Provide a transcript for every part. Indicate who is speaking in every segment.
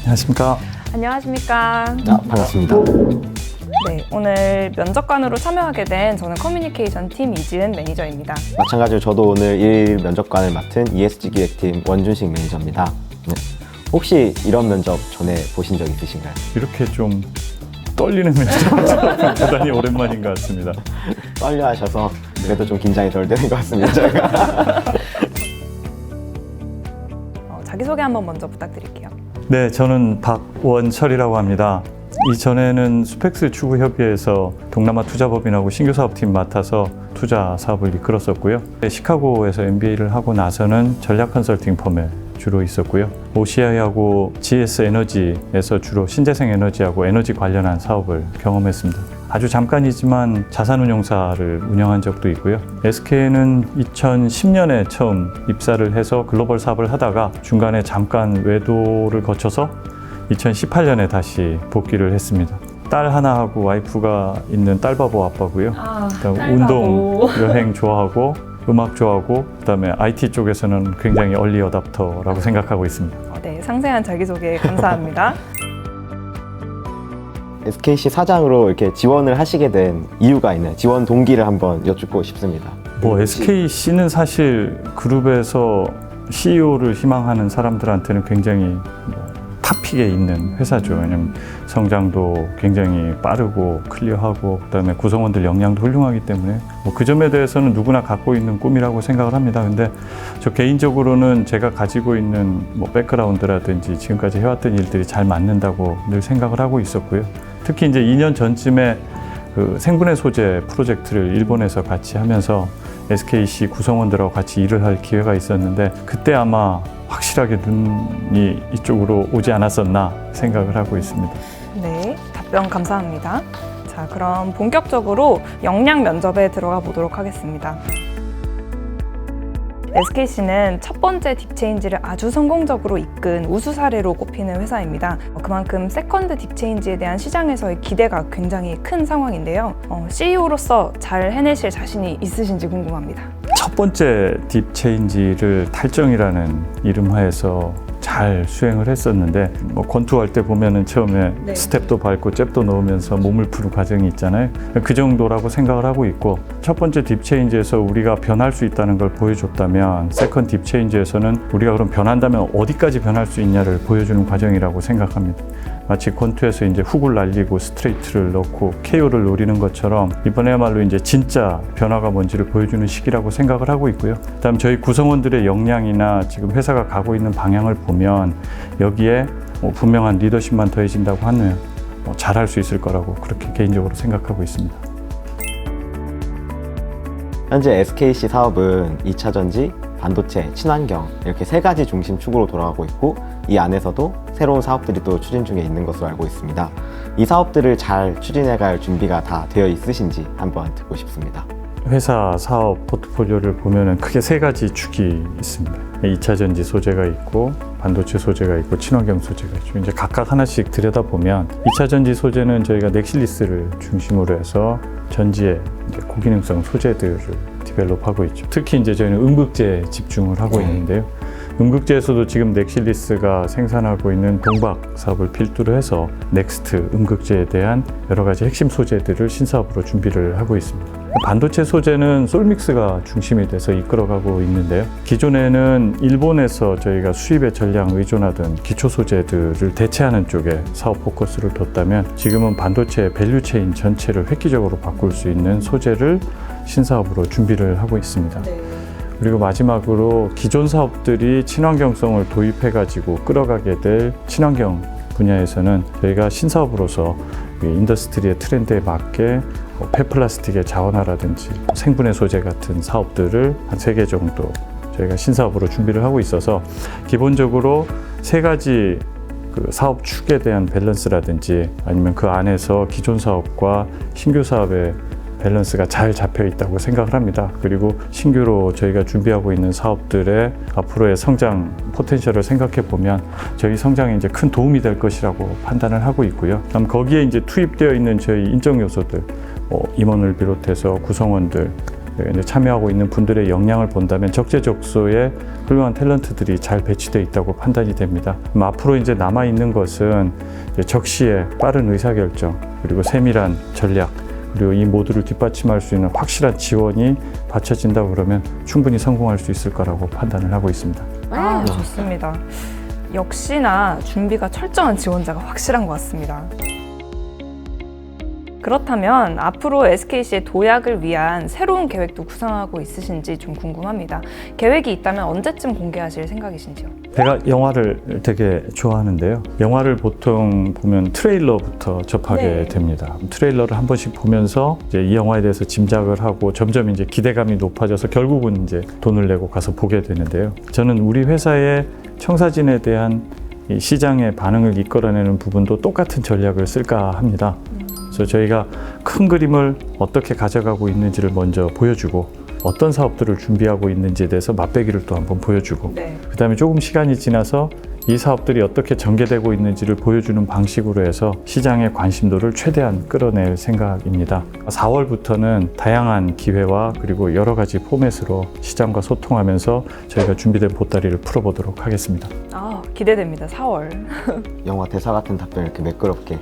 Speaker 1: 안녕하십니까.
Speaker 2: 안녕하십니까.
Speaker 3: 반갑습니다.
Speaker 2: 네, 오늘 면접관으로 참여하게 된 저는 커뮤니케이션 팀 이지은 매니저입니다.
Speaker 3: 마찬가지로 저도 오늘 1일 면접관을 맡은 ESG 기획팀 원준식 매니저입니다. 네. 혹시 이런 면접 전에 보신 적 있으신가요?
Speaker 1: 이렇게 좀 떨리는 면접 대단히 오랜만인 것 같습니다.
Speaker 3: 떨려 하셔서 그래도 좀 긴장이 덜 되는 것 같습니다. 저희가.
Speaker 2: 자기소개 한번 먼저 부탁드릴게요.
Speaker 1: 네, 저는 박원철이라고 합니다. 이전에는 스펙스 추구협의회에서 동남아 투자법인하고 신규 사업팀 맡아서 투자 사업을 이끌었었고요. 시카고에서 MBA를 하고 나서는 전략 컨설팅 펌에 주로 있었고요. OCI하고 GS 에너지에서 주로 신재생 에너지하고 에너지 관련한 사업을 경험했습니다. 아주 잠깐이지만 자산운용사를 운영한 적도 있고요. SK는 2010년에 처음 입사를 해서 글로벌 사업을 하다가 중간에 잠깐 외도를 거쳐서 2018년에 다시 복귀를 했습니다. 딸 하나하고 와이프가 있는 딸바보 아빠고요. 그다음에 운동, 여행 좋아하고 음악 좋아하고 그다음에 IT 쪽에서는 굉장히 얼리 어답터라고 생각하고 있습니다.
Speaker 2: 네, 상세한 자기소개 감사합니다.
Speaker 3: SKC 사장으로 이렇게 지원을 하시게 된 이유가 있나요? 지원 동기를 한번 여쭙고 싶습니다.
Speaker 1: SKC는 사실 그룹에서 CEO를 희망하는 사람들한테는 굉장히 탑픽에 있는 회사죠. 왜냐면 성장도 굉장히 빠르고 클리어하고 그다음에 구성원들 역량도 훌륭하기 때문에 그 점에 대해서는 누구나 갖고 있는 꿈이라고 생각을 합니다. 근데 저 개인적으로는 제가 가지고 있는 백그라운드라든지 지금까지 해왔던 일들이 잘 맞는다고 늘 생각을 하고 있었고요. 특히 이제 2년 전쯤에 그 생분해 소재 프로젝트를 일본에서 같이 하면서 SKC 구성원들하고 같이 일을 할 기회가 있었는데 그때 아마 확실하게 눈이 이쪽으로 오지 않았었나 생각을 하고 있습니다.
Speaker 2: 네, 답변 감사합니다. 자, 그럼 본격적으로 역량 면접에 들어가 보도록 하겠습니다. SKC는 첫 번째 딥체인지를 아주 성공적으로 이끈 우수 사례로 꼽히는 회사입니다. 그만큼 세컨드 딥체인지에 대한 시장에서의 기대가 굉장히 큰 상황인데요. CEO로서 잘 해내실 자신이 있으신지 궁금합니다.
Speaker 1: 첫 번째 딥체인지를 탈정이라는 이름하에서 잘 수행을 했었는데 권투할 때 보면은 처음에 스텝도 밟고 잽도 넣으면서 몸을 푸는 과정이 있잖아요. 그 정도라고 생각을 하고 있고 첫 번째 딥체인지에서 우리가 변할 수 있다는 걸 보여줬다면 세컨드 딥체인지에서는 우리가 그럼 변한다면 어디까지 변할 수 있냐를 보여주는 과정이라고 생각합니다. 마치 권투에서 이제 훅을 날리고 스트레이트를 넣고 KO를 노리는 것처럼 이번에야말로 이제 진짜 변화가 뭔지를 보여주는 시기라고 생각을 하고 있고요. 그다음 저희 구성원들의 역량이나 지금 회사가 가고 있는 방향을 보면 여기에 분명한 리더십만 더해진다고 하면 잘할 수 있을 거라고 그렇게 개인적으로 생각하고 있습니다.
Speaker 3: 현재 SKC 사업은 2차 전지, 반도체, 친환경 이렇게 세 가지 중심 축으로 돌아가고 있고 이 안에서도 새로운 사업들이 또 추진 중에 있는 것으로 알고 있습니다. 이 사업들을 잘 추진해갈 준비가 다 되어 있으신지 한번 듣고 싶습니다.
Speaker 1: 회사 사업 포트폴리오를 보면은 크게 세 가지 축이 있습니다. 2차 전지 소재가 있고 반도체 소재가 있고 친환경 소재가 있죠. 이제 각각 하나씩 들여다보면 2차 전지 소재는 저희가 넥실리스를 중심으로 해서 전지의 고기능성 소재들을 디벨롭하고 있죠. 특히 이제 저희는 음극재에 집중을 하고 있는데요. 음극재에서도 지금 넥실리스가 생산하고 있는 동박 사업을 필두로 해서 넥스트 음극재에 대한 여러 가지 핵심 소재들을 신사업으로 준비를 하고 있습니다. 반도체 소재는 솔믹스가 중심이 돼서 이끌어가고 있는데요. 기존에는 일본에서 저희가 수입에 전량 의존하던 기초 소재들을 대체하는 쪽에 사업 포커스를 뒀다면 지금은 반도체 밸류체인 전체를 획기적으로 바꿀 수 있는 소재를 신사업으로 준비를 하고 있습니다. 그리고 마지막으로 기존 사업들이 친환경성을 도입해가지고 끌어가게 될 친환경 분야에서는 저희가 신사업으로서 인더스트리의 트렌드에 맞게 폐플라스틱의 자원화라든지 생분해 소재 같은 사업들을 한 3개 정도 저희가 신사업으로 준비를 하고 있어서 기본적으로 3가지 그 사업 축에 대한 밸런스라든지 아니면 그 안에서 기존 사업과 신규 사업의 밸런스가 잘 잡혀 있다고 생각을 합니다. 그리고 신규로 저희가 준비하고 있는 사업들의 앞으로의 성장 포텐셜을 생각해 보면 저희 성장에 이제 큰 도움이 될 것이라고 판단을 하고 있고요. 그다음 거기에 이제 투입되어 있는 저희 인적 요소들, 임원을 비롯해서 구성원들, 이제 참여하고 있는 분들의 역량을 본다면 적재적소에 훌륭한 탤런트들이 잘 배치되어 있다고 판단이 됩니다. 앞으로 이제 남아 있는 것은 이제 적시에 빠른 의사결정, 그리고 세밀한 전략, 그리고 이 모두를 뒷받침할 수 있는 확실한 지원이 받쳐진다고 그러면 충분히 성공할 수 있을 거라고 판단을 하고 있습니다.
Speaker 2: 아, 좋습니다. 역시나 준비가 철저한 지원자가 확실한 것 같습니다. 그렇다면 앞으로 SKC의 도약을 위한 새로운 계획도 구상하고 있으신지 좀 궁금합니다. 계획이 있다면 언제쯤 공개하실 생각이신지요?
Speaker 1: 제가 영화를 되게 좋아하는데요. 영화를 보통 보면 트레일러부터 접하게
Speaker 2: 네.
Speaker 1: 됩니다. 트레일러를 한 번씩 보면서 이제 이 영화에 대해서 짐작을 하고 점점 이제 기대감이 높아져서 결국은 이제 돈을 내고 가서 보게 되는데요. 저는 우리 회사의 청사진에 대한 이 시장의 반응을 이끌어내는 부분도 똑같은 전략을 쓸까 합니다. 그래서 저희가 큰 그림을 어떻게 가져가고 있는지를 먼저 보여주고 어떤 사업들을 준비하고 있는지에 대해서 맛배기를 또 한번 보여주고
Speaker 2: 네.
Speaker 1: 그 다음에 조금 시간이 지나서 이 사업들이 어떻게 전개되고 있는지를 보여주는 방식으로 해서 시장의 관심도를 최대한 끌어낼 생각입니다. 4월부터는 다양한 기회와 그리고 여러 가지 포맷으로 시장과 소통하면서 저희가 준비된 보따리를 풀어보도록 하겠습니다.
Speaker 2: 아, 기대됩니다. 4월.
Speaker 3: 영화 대사 같은 답변을 이렇게 매끄럽게.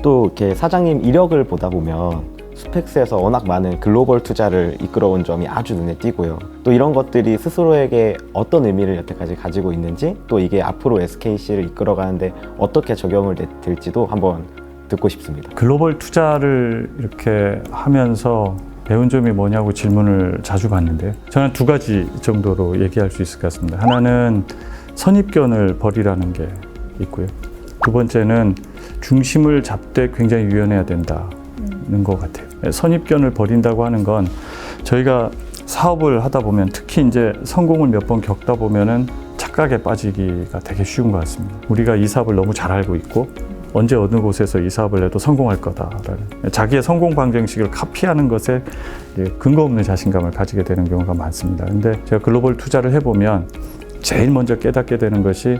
Speaker 3: 또 이렇게 사장님 이력을 보다 보면 스펙스에서 워낙 많은 글로벌 투자를 이끌어온 점이 아주 눈에 띄고요. 또 이런 것들이 스스로에게 어떤 의미를 여태까지 가지고 있는지, 또 이게 앞으로 SKC를 이끌어가는데 어떻게 적용을 될지도 한번 듣고 싶습니다.
Speaker 1: 글로벌 투자를 이렇게 하면서 배운 점이 뭐냐고 질문을 자주 받는데요. 저는 두 가지 정도로 얘기할 수 있을 것 같습니다. 하나는 선입견을 버리라는 게 있고요. 두 번째는 중심을 잡되 굉장히 유연해야 된다는 것 같아요. 선입견을 버린다고 하는 건 저희가 사업을 하다 보면 특히 이제 성공을 몇 번 겪다 보면은 착각에 빠지기가 되게 쉬운 것 같습니다. 우리가 이 사업을 너무 잘 알고 있고 언제 어느 곳에서 이 사업을 해도 성공할 거다라는 자기의 성공 방정식을 카피하는 것에 근거 없는 자신감을 가지게 되는 경우가 많습니다. 근데 제가 글로벌 투자를 해보면 제일 먼저 깨닫게 되는 것이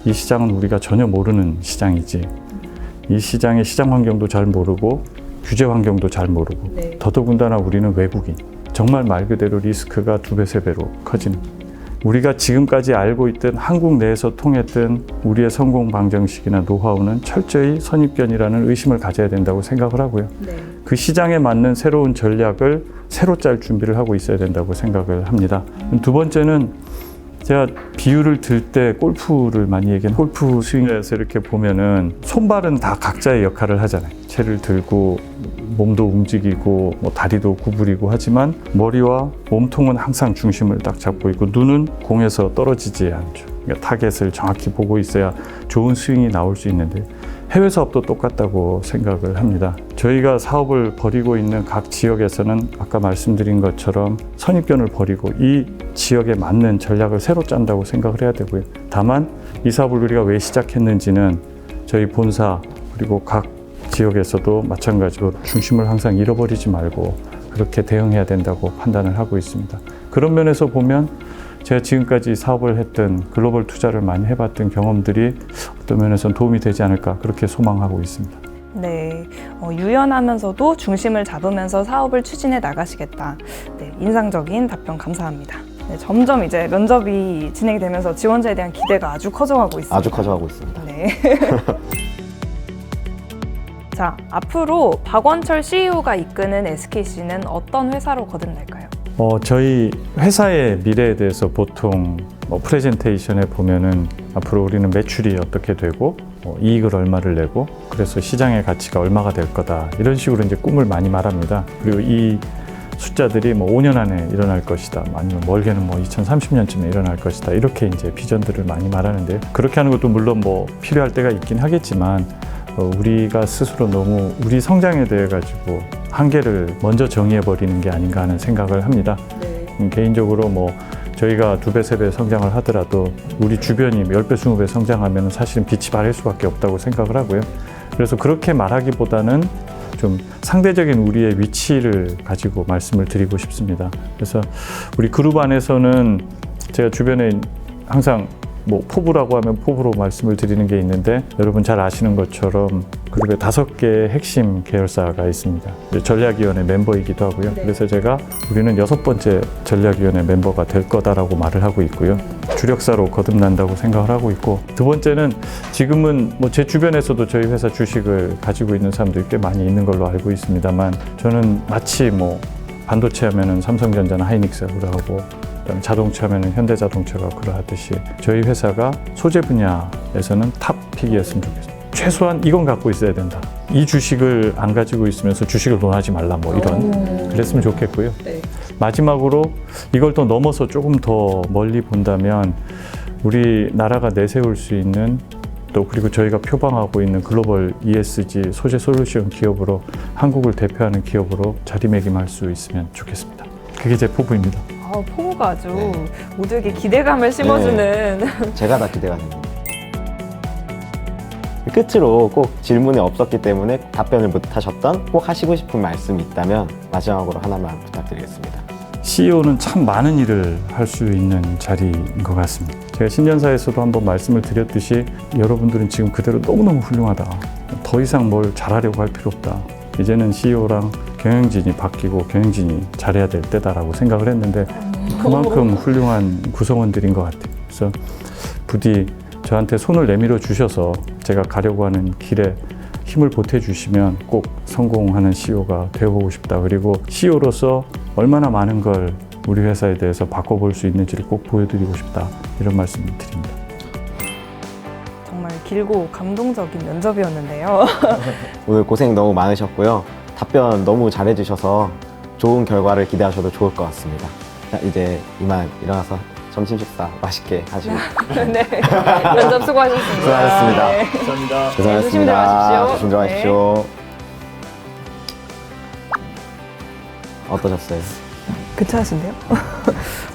Speaker 1: 이 시장은 우리가 전혀 모르는 시장이지. 이 시장의 시장 환경도 잘 모르고 규제 환경도 잘 모르고
Speaker 2: 네.
Speaker 1: 더더군다나 우리는 외국인. 정말 말 그대로 리스크가 2배, 3배로 커지는. 우리가 지금까지 알고 있던 한국 내에서 통했던 우리의 성공 방정식이나 노하우는 철저히 선입견이라는 의심을 가져야 된다고 생각을 하고요.
Speaker 2: 네.
Speaker 1: 그 시장에 맞는 새로운 전략을 새로 짤 준비를 하고 있어야 된다고 생각을 합니다. 두 번째는 제가 비유를 들 때 골프를 많이 얘기해요. 골프 스윙에서 이렇게 보면은 손발은 다 각자의 역할을 하잖아요. 채를 들고 몸도 움직이고 다리도 구부리고 하지만 머리와 몸통은 항상 중심을 딱 잡고 있고 눈은 공에서 떨어지지 않죠. 그러니까 타겟을 정확히 보고 있어야 좋은 스윙이 나올 수 있는데 해외 사업도 똑같다고 생각을 합니다. 저희가 사업을 벌이고 있는 각 지역에서는 아까 말씀드린 것처럼 선입견을 버리고 이 지역에 맞는 전략을 새로 짠다고 생각을 해야 되고요. 다만 이 사업을 우리가 왜 시작했는지는 저희 본사 그리고 각 지역에서도 마찬가지로 중심을 항상 잃어버리지 말고 그렇게 대응해야 된다고 판단을 하고 있습니다. 그런 면에서 보면 제가 지금까지 사업을 했던 글로벌 투자를 많이 해봤던 경험들이 어떤 면에서는 도움이 되지 않을까 그렇게 소망하고 있습니다.
Speaker 2: 네, 유연하면서도 중심을 잡으면서 사업을 추진해 나가시겠다. 네, 인상적인 답변 감사합니다. 네, 점점 이제 면접이 진행이 되면서 지원자에 대한 기대가 아주 커져가고 있습니다.
Speaker 3: 아주 커져가고 있습니다.
Speaker 2: 네. 자, 앞으로 박원철 CEO가 이끄는 SKC는 어떤 회사로 거듭날까요?
Speaker 1: 저희 회사의 미래에 대해서 보통 프레젠테이션에 보면은 앞으로 우리는 매출이 어떻게 되고 이익을 얼마를 내고 그래서 시장의 가치가 얼마가 될 거다 이런 식으로 이제 꿈을 많이 말합니다. 그리고 이 숫자들이 5년 안에 일어날 것이다 아니면 멀게는 2030년쯤에 일어날 것이다 이렇게 이제 비전들을 많이 말하는데요. 그렇게 하는 것도 물론 필요할 때가 있긴 하겠지만 우리가 스스로 너무 우리 성장에 대해 가지고 한계를 먼저 정의해 버리는 게 아닌가 하는 생각을 합니다.
Speaker 2: 네.
Speaker 1: 개인적으로 저희가 2배, 3배 성장을 하더라도 우리 주변이 10배, 20배 성장하면 사실은 빛이 바랄 수밖에 없다고 생각을 하고요. 그래서 그렇게 말하기보다는 좀 상대적인 우리의 위치를 가지고 말씀을 드리고 싶습니다. 그래서 우리 그룹 안에서는 제가 주변에 항상 뭐 포부라고 하면 포부로 말씀을 드리는 게 있는데 여러분 잘 아시는 것처럼 그룹에 5개의 핵심 계열사가 있습니다. 전략위원회 멤버이기도 하고요. 그래서 제가 우리는 6번째 전략위원회 멤버가 될 거다라고 말을 하고 있고요. 주력사로 거듭난다고 생각을 하고 있고, 두 번째는 지금은 뭐 제 주변에서도 저희 회사 주식을 가지고 있는 사람들이 꽤 많이 있는 걸로 알고 있습니다만, 저는 마치 뭐 반도체 하면은 삼성전자나 하이닉스가 그러하고 그다음에 자동차 하면은 현대자동차가 그러하듯이 저희 회사가 소재 분야에서는 탑픽이었으면 좋겠어요. 최소한 이건 갖고 있어야 된다. 이 주식을 안 가지고 있으면서 주식을 논하지 말라 뭐 이런 그랬으면 좋겠고요. 마지막으로 이걸 더 넘어서 조금 더 멀리 본다면 우리나라가 내세울 수 있는 또 그리고 저희가 표방하고 있는 글로벌 ESG 소재 솔루션 기업으로 한국을 대표하는 기업으로 자리매김할 수 있으면 좋겠습니다. 그게 제 포부입니다.
Speaker 2: 포부가 아주
Speaker 3: 네.
Speaker 2: 모두에게 기대감을 심어주는
Speaker 3: 제가 다 기대가 됩니다. 끝으로 꼭 질문이 없었기 때문에 답변을 못하셨던 꼭 하시고 싶은 말씀이 있다면 마지막으로 하나만 부탁드리겠습니다.
Speaker 1: CEO는 참 많은 일을 할 수 있는 자리인 것 같습니다. 제가 신년사에서도 한번 말씀을 드렸듯이 여러분들은 지금 그대로 너무너무 훌륭하다. 더 이상 뭘 잘하려고 할 필요 없다. 이제는 CEO랑 경영진이 바뀌고 경영진이 잘해야 될 때다라고 생각을 했는데 그만큼 훌륭한 구성원들인 것 같아요. 그래서 부디 저한테 손을 내밀어 주셔서 제가 가려고 하는 길에 힘을 보태주시면 꼭 성공하는 CEO가 되어보고 싶다. 그리고 CEO로서 얼마나 많은 걸 우리 회사에 대해서 바꿔볼 수 있는지를 꼭 보여드리고 싶다. 이런 말씀을 드립니다.
Speaker 2: 정말 길고 감동적인 면접이었는데요.
Speaker 3: 오늘 고생 너무 많으셨고요. 답변 너무 잘해주셔서 좋은 결과를 기대하셔도 좋을 것 같습니다. 자, 이제 이만 일어나서 점심 식사 맛있게 하시고
Speaker 2: 네, 면접 수고하셨습니다.
Speaker 3: 수고하셨습니다.
Speaker 2: 네.
Speaker 1: 감사합니다.
Speaker 3: 고생하셨습니다.
Speaker 2: 조심히 들어가십시오.
Speaker 3: 조심 들어가십시오. 어떠셨어요?
Speaker 2: 괜찮으신데요?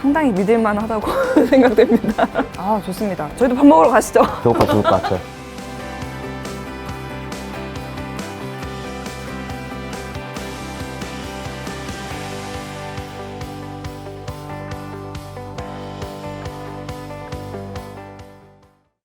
Speaker 2: 상당히 믿을만하다고 생각됩니다. 좋습니다. 저희도 밥 먹으러 가시죠.
Speaker 3: 배고파 죽을 것 같아요.